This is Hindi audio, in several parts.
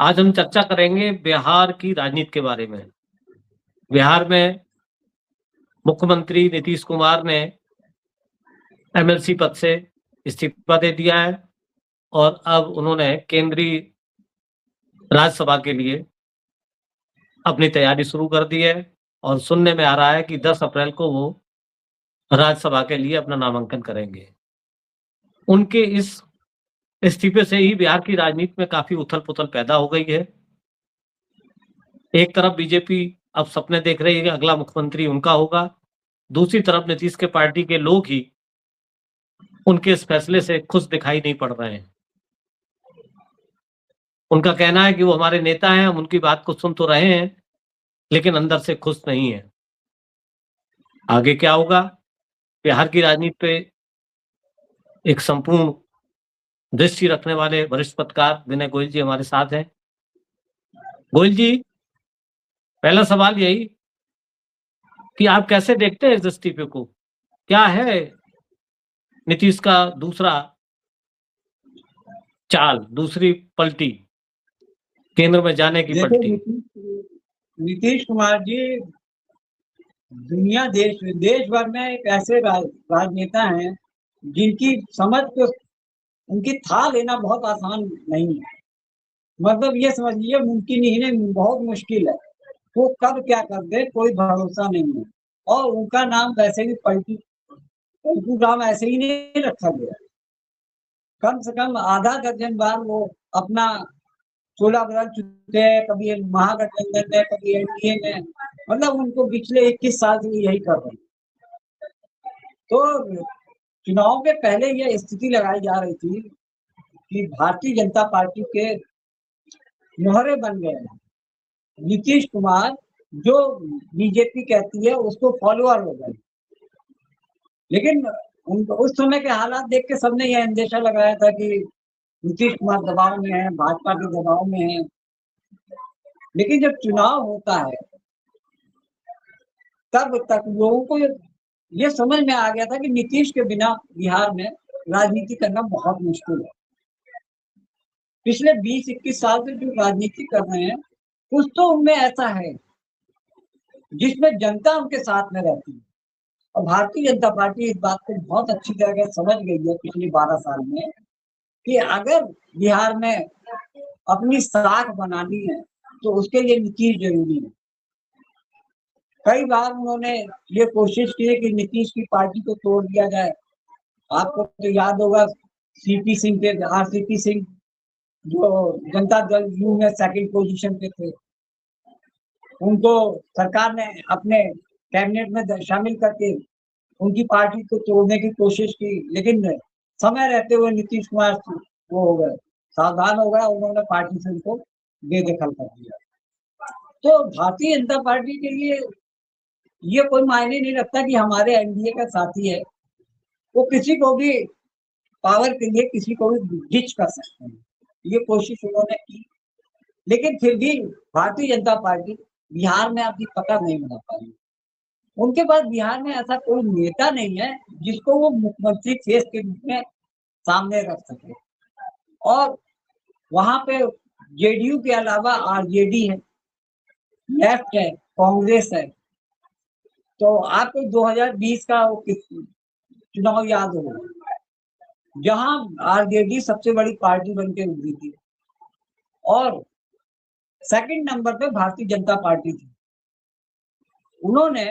आज हम चर्चा करेंगे बिहार की राजनीति के बारे में। बिहार में मुख्यमंत्री नीतीश कुमार ने एमएलसी पद से इस्तीफा दे दिया है और अब उन्होंने केंद्रीय राज्यसभा के लिए अपनी तैयारी शुरू कर दी है और सुनने में आ रहा है कि 10 अप्रैल को वो राज्यसभा के लिए अपना नामांकन करेंगे। उनके इस इस्तीफे से ही बिहार की राजनीति में काफ़ी उथल-पुथल पैदा हो गई है। एक तरफ बीजेपी अब सपने देख रही है कि अगला मुख्यमंत्री उनका होगा, दूसरी तरफ नीतीश के पार्टी के लोग ही उनके इस फैसले से खुश दिखाई नहीं पड़ रहे हैं। उनका कहना है कि वो हमारे नेता हैं, हम उनकी बात को सुन तो रहे हैं, लेकिन अंदर से खुश नहीं हैं। आगे क्या होगा? बिहार की राजनीति पे एक संपूर्ण दृष्टि रखने वाले वरिष्ठ पत्रकार विनय गोयल जी हमारे साथ हैं। गोयल जी, पहला सवाल यही कि आप कैसे देखते हैं इस इस्तीफे को? क्या है नीतीश का दूसरा चाल, दूसरी पलटी, केंद्र में जाने की देखो पलटी? नीतीश कुमार जी देश भर में एक ऐसे राजनेता हैं जिनकी समझ को उनकी था लेना बहुत आसान नहीं है। मतलब ये समझ लीजिए मुमकिन ही नहीं, बहुत मुश्किल है। वो कब क्या कर दे कोई भरोसा नहीं है। और उनका नाम वैसे भी पलटू नाम ऐसे ही नहीं रखा गया। कम से कम आधा दर्जन बार वो अपना चोला बदल चुके हैं, कभी महागठबंधन में, कभी एनडीए में। मतलब उनको पिछले 21 साल से यही कर रहे हैं। तो चुनाव के पहले यह स्थिति लगाई जा रही थी कि भारतीय जनता पार्टी के मोहरे बन गए हैं। नीतीश कुमार जो बीजेपी कहती है उसको फॉलोअर हो गए। लेकिन उनको उस समय के हालात देख के सबने यह अंदेशा लगाया था कि नीतीश कुमार दबाव में है, भाजपा के दबाव में है। लेकिन जब चुनाव होता है तब तक लोगों को ये समझ में आ गया था कि नीतीश के बिना बिहार में राजनीति करना बहुत मुश्किल है। पिछले 20-21 साल से जो राजनीति कर रहे हैं कुछ तो उनमें ऐसा है जिसमें जनता उनके साथ में रहती है। और भारतीय जनता पार्टी इस बात को बहुत अच्छी तरह से समझ गई है पिछले 12 साल में कि अगर बिहार में अपनी साख बनानी है तो उसके लिए नीतीश जरूरी है। कई बार उन्होंने ये कोशिश की है कि नीतीश की पार्टी को तोड़ दिया जाए। आपको तो याद होगा आरसीपी सिंह जो जनता दल यू में सेकंड पोजीशन पे थे, उनको सरकार ने अपने कैबिनेट में शामिल करके उनकी पार्टी को तोड़ने की कोशिश की। लेकिन समय रहते हुए नीतीश कुमार वो हो गए, सावधान हो गए, उन्होंने पार्टी से उनको बेदखल कर दिया। तो भारतीय जनता पार्टी के लिए ये कोई मायने नहीं रखता कि हमारे एनडीए का साथी है, वो किसी को भी पावर के लिए किसी को भी डिच कर सकते हैं। ये कोशिश उन्होंने की, लेकिन फिर भी भारतीय जनता पार्टी बिहार में अभी पकड़ नहीं बना पाई। उनके पास बिहार में ऐसा कोई नेता नहीं है जिसको वो मुख्यमंत्री फेस के रूप में सामने रख सके। और वहां पे जेडीयू के अलावा आरजेडी है, लेफ्ट है, कांग्रेस है। तो आपको 2020 का चुनाव याद होगा, जहां आरजेडी सबसे बड़ी पार्टी बन के उभरी थी और सेकंड नंबर पे भारतीय जनता पार्टी थी। उन्होंने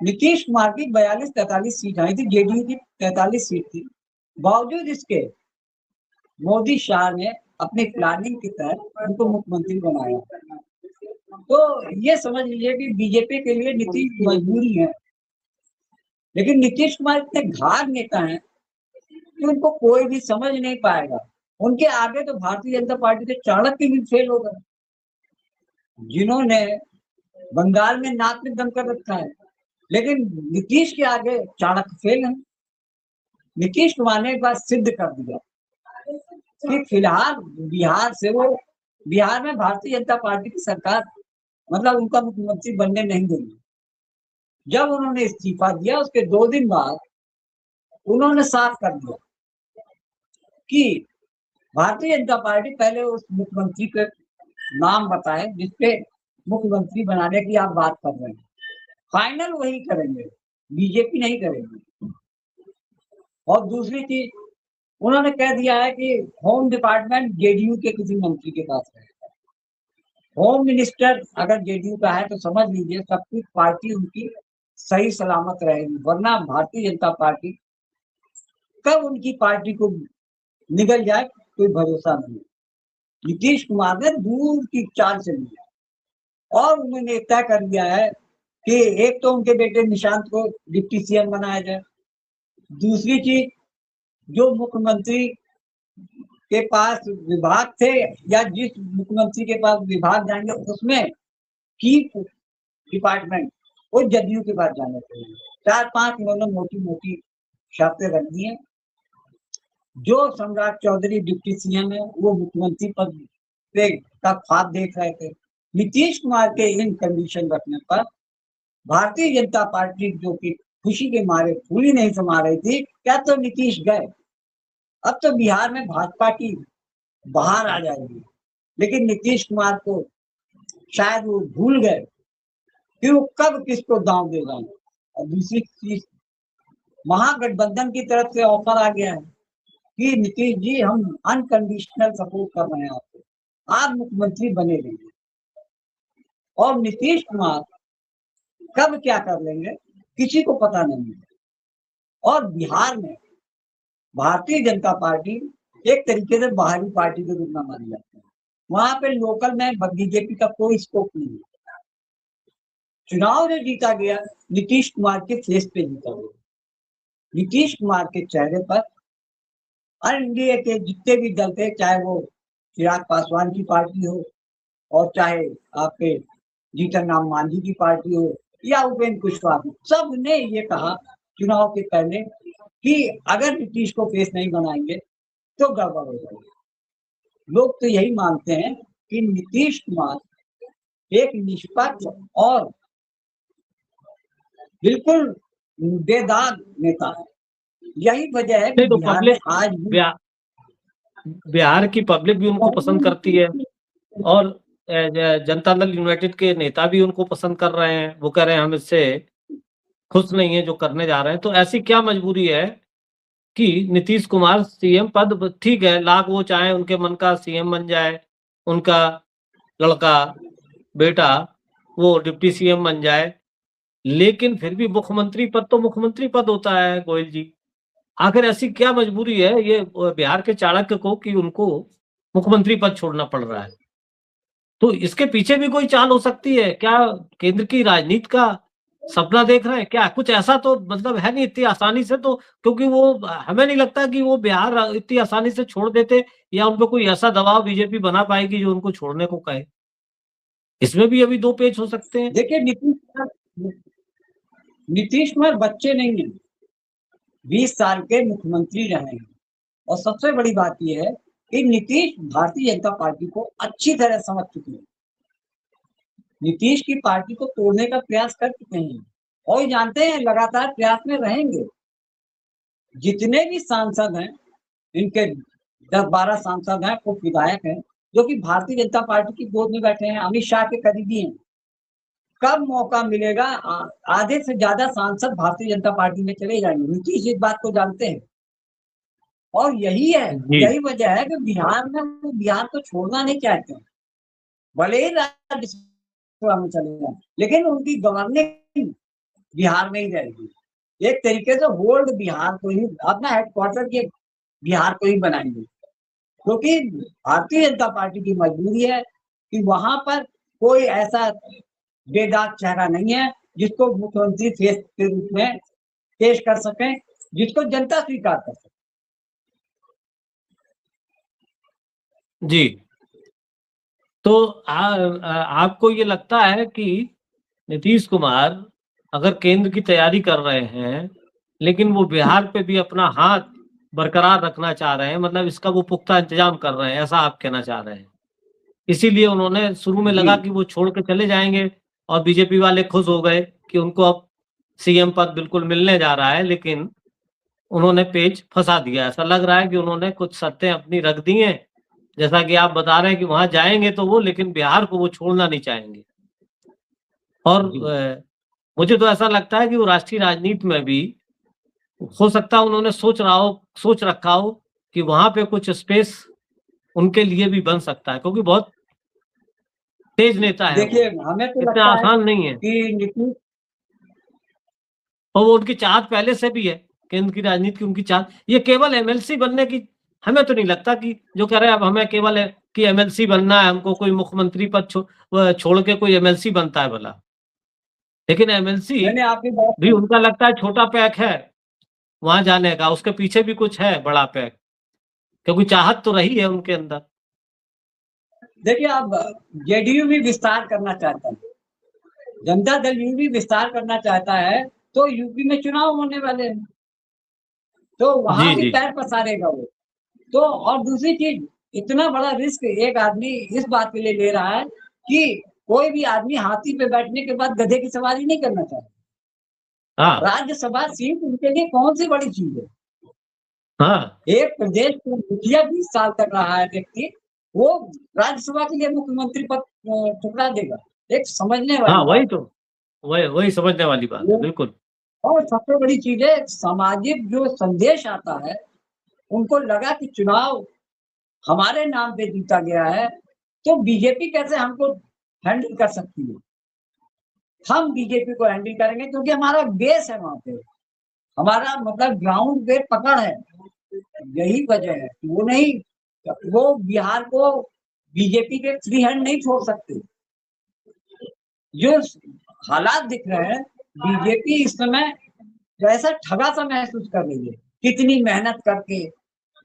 नीतीश कुमार की 42-43 सीट आई थी, जेडीयू की 43 सीट थी। बावजूद इसके मोदी शाह ने अपनी प्लानिंग के तहत उनको मुख्यमंत्री बनाया। तो ये समझ लीजिए कि बीजेपी के लिए नीतीश मजबूरी है। लेकिन नीतीश कुमार इतने घात नेता हैं कि उनको कोई भी समझ नहीं पाएगा। उनके आगे तो भारतीय जनता पार्टी के चाणक्य भी फेल हो गए, जिन्होंने बंगाल में नाक में दम कर रखा है। लेकिन नीतीश के आगे चाणक्य फेल है। नीतीश कुमार ने एक बार सिद्ध कर दिया कि फिलहाल बिहार में भारतीय जनता पार्टी की सरकार, मतलब उनका मुख्यमंत्री बनने नहीं देंगे। जब उन्होंने इस्तीफा दिया उसके 2 दिन बाद उन्होंने साफ कर दिया कि भारतीय जनता पार्टी पहले उस मुख्यमंत्री के नाम बताए जिसपे मुख्यमंत्री बनाने की आप बात कर रहे हैं, फाइनल वही करेंगे, बीजेपी नहीं करेगी। और दूसरी चीज, उन्होंने कह दिया है कि होम डिपार्टमेंट जेडीयू के किसी मंत्री के पास है। होम मिनिस्टर अगर जेडीयू का है तो समझ लीजिए सब कुछ पार्टी उनकी सही सलामत रहेगी, वरना भारतीय जनता पार्टी कब उनकी पार्टी को निगल जाए कोई भरोसा नहीं। नीतीश कुमार ने दूर की चाल चली है और उन्होंने तय कर दिया है कि एक तो उनके बेटे निशांत को डिप्टी सीएम बनाया जाए, दूसरी चीज जो मुख्यमंत्री के पास विभाग थे या जिस मुख्यमंत्री के पास विभाग जाएंगे उसमें की डिपार्टमेंट वो जदयू के पास जाने चाहिए। 4-5 उन्होंने मोटी मोटी शर्तें रख दी हैं। जो सम्राट चौधरी डिप्टी सीएम है वो मुख्यमंत्री पद पे का ख्वाब देख रहे थे। नीतीश कुमार के इन कंडीशन रखने पर भारतीय जनता पार्टी जो कि खुशी के मारे फूली नहीं समा रही थी, क्या तो नीतीश गए, अब तो बिहार में भाजपा की बाहर आ जाएगी, लेकिन नीतीश कुमार को शायद वो भूल गए कि वो कब किसको दांव दे जाए। और दूसरी चीज, महागठबंधन की तरफ से ऑफर आ गया है कि नीतीश जी हम अनकंडीशनल सपोर्ट कर रहे हैं आपको, आप मुख्यमंत्री बने रहिए। और नीतीश कुमार कब क्या कर लेंगे किसी को पता नहीं है। और बिहार में भारतीय जनता पार्टी एक तरीके से बाहरी पार्टी के रूप में मानी जाती है, वहां पे लोकल में बीजेपी का कोई स्कोप नहीं है। चुनाव जो जीता गया नीतीश कुमार के फेस पे जीता गया, नीतीश कुमार के चेहरे पर एनडीए के जितने भी दल थे, चाहे वो चिराग पासवान की पार्टी हो और चाहे आपके जीतन राम मांझी की पार्टी हो या उपेंद्र कुशवाहा, सब ने ये कहा चुनाव के पहले कि अगर नीतीश को फेस नहीं बनाएंगे तो गड़बड़ हो जाएगी। लोग तो यही मानते हैं कि नीतीश कुमार एक निष्पक्ष और बिल्कुल बेदाग नेता है। यही वजह है कि नहीं तो बिहार में पब्लिक आज भी बिहार की पब्लिक भी उनको पसंद करती है और जनता दल यूनाइटेड के नेता भी उनको पसंद कर रहे हैं। वो कह रहे हैं हम इससे खुश नहीं है जो करने जा रहे हैं। तो ऐसी क्या मजबूरी है कि नीतीश कुमार सीएम पद, ठीक है, लाख वो चाहे उनके मन का सीएम बन जाए, उनका लड़का बेटा वो डिप्टी सीएम बन जाए, लेकिन फिर भी मुख्यमंत्री पद तो मुख्यमंत्री पद होता है गोयल जी। आखिर ऐसी क्या मजबूरी है ये बिहार के चाणक्य को कि उनको मुख्यमंत्री पद छोड़ना पड़ रहा है? तो इसके पीछे भी कोई चाल हो सकती है क्या? केंद्र की राजनीति का सपना देख रहे हैं क्या? कुछ ऐसा तो मतलब है नहीं इतनी आसानी से, तो क्योंकि वो हमें नहीं लगता कि वो बिहार इतनी आसानी से छोड़ देते या उन पे कोई ऐसा दबाव बीजेपी बना पाएगी जो उनको छोड़ने को कहे। इसमें भी अभी दो पेच हो सकते हैं। देखिए नीतीश कुमार बच्चे नहीं है, 20 साल के मुख्यमंत्री रहे हैं। और सबसे बड़ी बात यह है कि नीतीश भारतीय जनता पार्टी को अच्छी तरह समझ चुके हैं, नीतीश की पार्टी को तोड़ने का प्रयास कर चुके हैं और जानते हैं लगातार प्रयास में रहेंगे। जितने भी सांसद हैं, इनके 10-12 सांसद हैं, कुछ विधायक हैं जो कि भारतीय जनता पार्टी की गोद में बैठे हैं, अमित शाह के करीबी हैं। कब मौका मिलेगा आधे से ज्यादा सांसद भारतीय जनता पार्टी में चले जाएंगे, नीतीश इस बात को जानते हैं। और यही है, यही वजह है कि बिहार में वो बिहार को छोड़ना नहीं चाहते हैं, भले ही राज्यसभा में चले जाए, लेकिन उनकी गवर्निंग बिहार में ही रहेगी। एक तरीके से होल्ड बिहार को ही, अपना हेडक्वार्टर के बिहार को ही बनाएंगे, क्योंकि भारतीय जनता पार्टी की मजबूरी है कि वहां पर कोई ऐसा बेदाग चेहरा नहीं है जिसको मुख्यमंत्री फेस के रूप में पेश कर सकें, जिसको जनता स्वीकार कर सके। जी, तो आपको ये लगता है कि नीतीश कुमार अगर केंद्र की तैयारी कर रहे हैं, लेकिन वो बिहार पे भी अपना हाथ बरकरार रखना चाह रहे हैं, मतलब इसका वो पुख्ता इंतजाम कर रहे हैं, ऐसा आप कहना चाह रहे हैं? इसीलिए उन्होंने शुरू में लगा कि वो छोड़ के चले जाएंगे और बीजेपी वाले खुश हो गए कि उनको अब सीएम पद बिल्कुल मिलने जा रहा है, लेकिन उन्होंने पेच फंसा दिया। ऐसा लग रहा है कि उन्होंने कुछ शर्तें अपनी रख दी हैं जैसा कि आप बता रहे हैं कि वहां जाएंगे तो वो, लेकिन बिहार को वो छोड़ना नहीं चाहेंगे। और मुझे तो ऐसा लगता है कि वो राष्ट्रीय राजनीति में भी हो सकता है उन्होंने सोच रखा हो कि वहां पे कुछ स्पेस उनके लिए भी बन सकता है, क्योंकि बहुत तेज नेता है वो, देखिए हमें तो इतना लगता है आसान नहीं है। कि नीतीश, और वो उनकी चाहत पहले से भी है, केंद्र की राजनीति की उनकी चाहत, ये केवल एमएलसी बनने की हमें तो नहीं लगता कि जो कह रहे हैं अब हमें केवल है कि एमएलसी बनना है, हमको कोई मुख्यमंत्री पद छोड़ के कोई एमएलसी बनता है भला। लेकिन एमएलसी मैंने आपकी बात भी सुनी। उनका लगता है छोटा पैक है वहां जाने का, उसके पीछे भी कुछ है बड़ा पैक, क्योंकि चाहत तो रही है उनके अंदर। देखिए अब जेडीयू भी विस्तार करना चाहता है, जनता दल यू भी विस्तार करना चाहता है, तो यूपी में चुनाव होने वाले हैं, तो वहां जी भी जी पैर पसारेगा वो। तो और दूसरी चीज, इतना बड़ा रिस्क एक आदमी इस बात के लिए ले रहा है कि कोई भी आदमी हाथी पे बैठने के बाद गधे की सवारी नहीं करना चाहता। हाँ राज्यसभा सीट उनके लिए कौन सी बड़ी चीज है। हाँ एक प्रदेश को मुखिया 20 साल तक रहा है व्यक्ति, वो राज्यसभा के लिए मुख्यमंत्री पद ठुकरा देगा। एक समझने हाँ, वाली वही बात तो, वही वही समझने वाली बात है। है, बिल्कुल। और सबसे बड़ी चीज है, सामाजिक जो संदेश आता है, उनको लगा कि चुनाव हमारे नाम पे जीता गया है, तो बीजेपी कैसे हमको हैंडल कर सकती है। हम बीजेपी को हैंडल करेंगे क्योंकि हमारा बेस है वहां पे, हमारा मतलब ग्राउंड पे पकड़ है। यही वजह है, वो नहीं, वो बिहार को बीजेपी के फ्री हैंड नहीं छोड़ सकते। जो हालात दिख रहे हैं, बीजेपी इस समय जैसा ठगा सा महसूस कर रही है। कितनी मेहनत करके,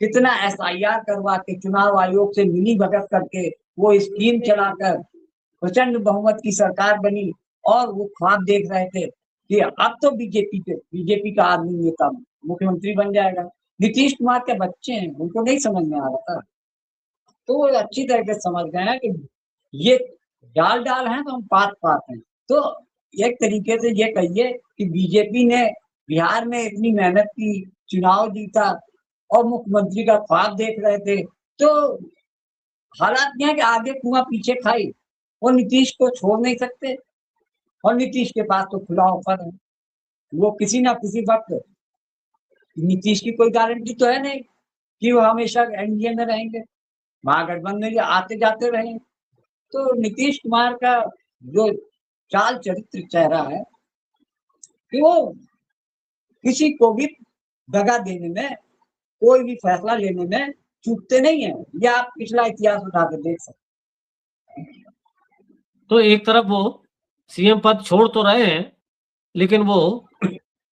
कितना एसआईआर करवा के, चुनाव आयोग से मिली भगत करके, वो स्कीम चलाकर प्रचंड बहुमत की सरकार बनी, और वो ख्वाब देख रहे थे कि अब तो बीजेपी का आदमी नेता मुख्यमंत्री बन जाएगा। नीतीश कुमार के बच्चे हैं, उनको नहीं समझ में आ रहा था, तो वो अच्छी तरीके से समझ गए हैं कि ये डाल डाल हैं तो हम पात पात हैं। तो एक तरीके से ये कहिए कि बीजेपी ने बिहार में इतनी मेहनत की, चुनाव जीता, और मुख्यमंत्री का ख्वाब देख रहे थे, तो हालात ये है कि आगे कुआं पीछे खाई, वो नीतीश को छोड़ नहीं सकते, और नीतीश के पास तो खुला ऑफर है। वो किसी ना किसी वक्त, नीतीश की कोई गारंटी तो है नहीं कि वो हमेशा एनडीए में रहेंगे, महागठबंधन में आते जाते रहेंगे। तो नीतीश कुमार का जो चाल चरित्र चेहरा है कि वो किसी को भी दगा देने में, कोई भी फैसला लेने में चूकते नहीं है। ये आप पिछला इतिहास उठा के देख सकते। तो एक तरफ वो सीएम पद छोड़ तो रहे हैं, लेकिन वो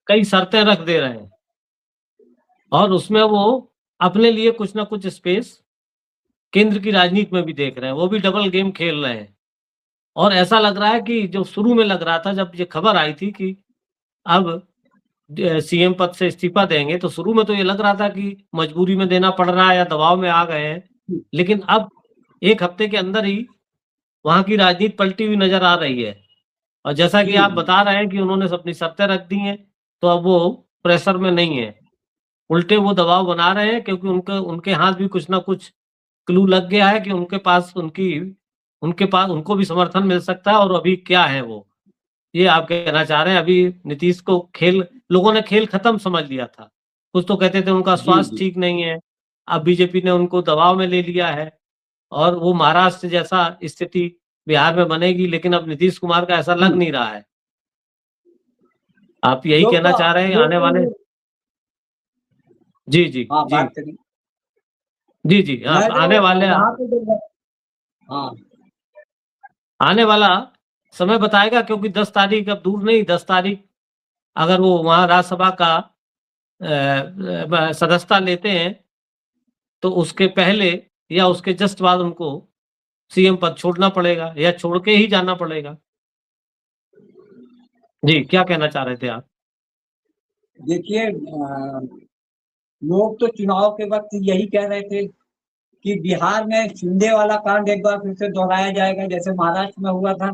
कई शर्तें रख दे रहे हैं, और उसमें वो अपने लिए कुछ ना कुछ स्पेस केंद्र की राजनीति में भी देख रहे हैं, वो भी डबल गेम खेल रहे हैं। और ऐसा लग रहा है कि जो शुरू में लग रहा था, जब ये खबर आई थी कि अब सीएम पद से इस्तीफा देंगे, तो शुरू में तो ये लग रहा था कि मजबूरी में देना पड़ रहा है या दबाव में आ गए हैं, लेकिन अब एक हफ्ते के अंदर ही वहां की राजनीति पलटी हुई नजर आ रही है। और जैसा कि आप बता रहे हैं कि उन्होंने अपनी शर्तें रख दी हैं, तो अब वो प्रेशर में नहीं है, उल्टे वो दबाव बना रहे हैं, क्योंकि उनके उनके हाथ भी कुछ ना कुछ क्लू लग गया है कि उनके पास उनको भी समर्थन मिल सकता है। और अभी क्या है वो, ये आप कहना चाह रहे हैं, अभी नीतीश को लोगों ने खेल खत्म समझ लिया था। कुछ तो कहते थे उनका स्वास्थ्य ठीक नहीं है, अब बीजेपी ने उनको दबाव में ले लिया है, और वो महाराष्ट्र जैसा स्थिति बिहार में बनेगी, लेकिन अब नीतीश कुमार का ऐसा लग नहीं रहा है। आप यही कहना चाह रहे हैं आने वाले? जी जी हाँ, जी बात करिए। जी जी, हाँ, मैं जो आने वाले, वहां पे जो, हाँ, आने वाला समय बताएगा, क्योंकि 10 तारीख अब दूर नहीं, 10 तारीख अगर वो वहां राज्यसभा का सदस्यता लेते हैं, तो उसके पहले या उसके जस्ट बाद उनको सीएम पद छोड़ना पड़ेगा, या छोड़ के ही जाना पड़ेगा। जी, क्या कहना चाह रहे थे आप? देखिए लोग तो चुनाव के वक्त यही कह रहे थे कि बिहार में शिंदे वाला कांड एक बार फिर से दोहराया जाएगा, जैसे महाराष्ट्र में हुआ था।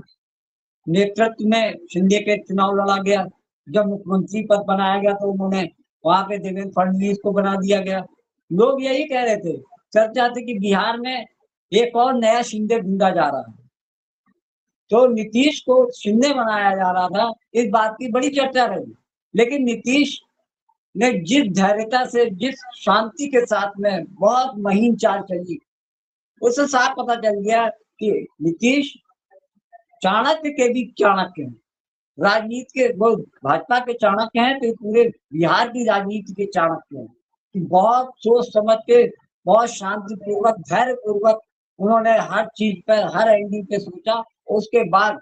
नेतृत्व में शिंदे के चुनाव लड़ा गया, जब मुख्यमंत्री पद बनाया गया तो उन्होंने वहां पे देवेंद्र फडणवीस को बना दिया गया। लोग यही कह रहे थे, चर्चा थी कि बिहार में एक और नया शिंदे ढूंढा जा रहा है। तो नीतीश को शिंदे बनाया जा रहा था, इस बात की बड़ी चर्चा रही, लेकिन नीतीश ने जिस धैर्यता से, जिस शांति के साथ में बहुत महीन चाल चली, उससे साफ पता चल गया कि नीतीश चाणक्य के भी चाणक्य हैं। राजनीति के वो भाजपा के चाणक्य हैं, तो पूरे बिहार की राजनीति के चाणक्य हैं कि बहुत सोच समझ के, बहुत शांतिपूर्वक, धैर्य पूर्वक उन्होंने हर चीज पर, हर एंगल पे सोचा, उसके बाद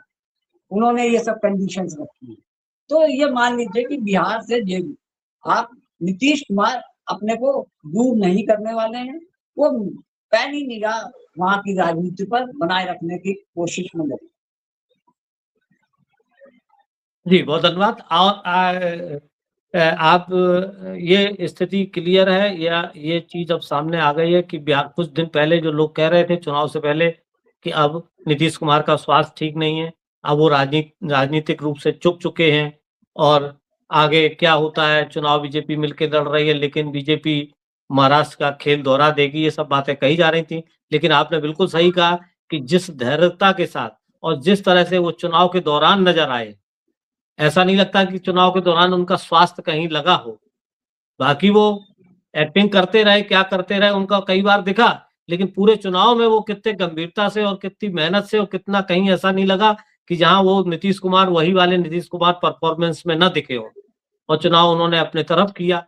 उन्होंने ये सब कंडीशंस रखी। तो ये मान लीजिए कि बिहार से आप नीतीश कुमार अपने को दूर नहीं करने वाले हैं, वो पैनी निगाह वहां की राजनीति पर बनाए रखने की कोशिश में लगे। जी, बहुत धन्यवाद। और आप ये स्थिति क्लियर है या ये चीज़ अब सामने आ गई है कि बिहार, कुछ दिन पहले जो लोग कह रहे थे चुनाव से पहले कि अब नीतीश कुमार का स्वास्थ्य ठीक नहीं है, अब वो राजनीतिक रूप से चुक चुके हैं और आगे क्या होता है, चुनाव बीजेपी मिलके लड़ रही है, लेकिन बीजेपी महाराष्ट्र का खेल दोहरा देगी, ये सब बातें कही जा रही थी। लेकिन आपने बिल्कुल सही कहा कि जिस धैर्यता के साथ और जिस तरह से वो चुनाव के दौरान नज़र आए, ऐसा नहीं लगता कि चुनाव के दौरान उनका स्वास्थ्य कहीं लगा हो। बाकी वो एक्टिंग करते रहे, क्या करते रहे, उनका कई बार दिखा, लेकिन पूरे चुनाव में वो कितने गंभीरता से और कितनी मेहनत से और कितना, कहीं ऐसा नहीं लगा कि जहाँ वो नीतीश कुमार, वही वाले नीतीश कुमार परफॉर्मेंस में ना दिखे हों और चुनाव उन्होंने अपने तरफ किया।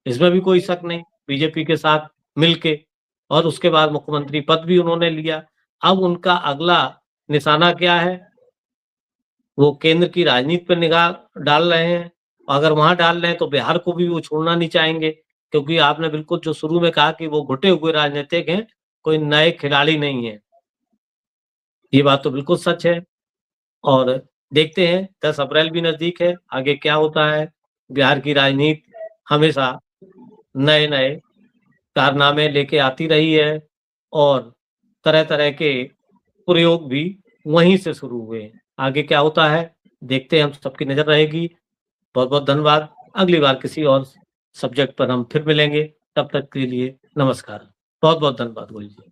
इसमें भी कोई शक नहीं, बीजेपी के साथ मिलके, और उसके बाद मुख्यमंत्री पद भी उन्होंने लिया। अब उनका अगला निशाना क्या है? वो केंद्र की राजनीति पर निगाह डाल रहे हैं। अगर वहाँ डाल रहे हैं तो बिहार को भी वो छोड़ना नहीं चाहेंगे, क्योंकि आपने बिल्कुल जो शुरू में कहा कि वो घुटे हुए राजनीतिक हैं, कोई नए खिलाड़ी नहीं हैं। ये बात तो बिल्कुल सच है और देखते हैं, 10 अप्रैल भी नज़दीक है, आगे क्या होता है। बिहार की राजनीति हमेशा नए-नए कारनामे लेके आती रही है और तरह-तरह के प्रयोग भी वहीं से शुरू हुए हैं। आगे क्या होता है, देखते हैं, हम सबकी नज़र रहेगी। बहुत-बहुत धन्यवाद। अगली बार किसी और सब्जेक्ट पर हम फिर मिलेंगे। तब तक के लिए नमस्कार। बहुत-बहुत धन्यवाद गोयल जी।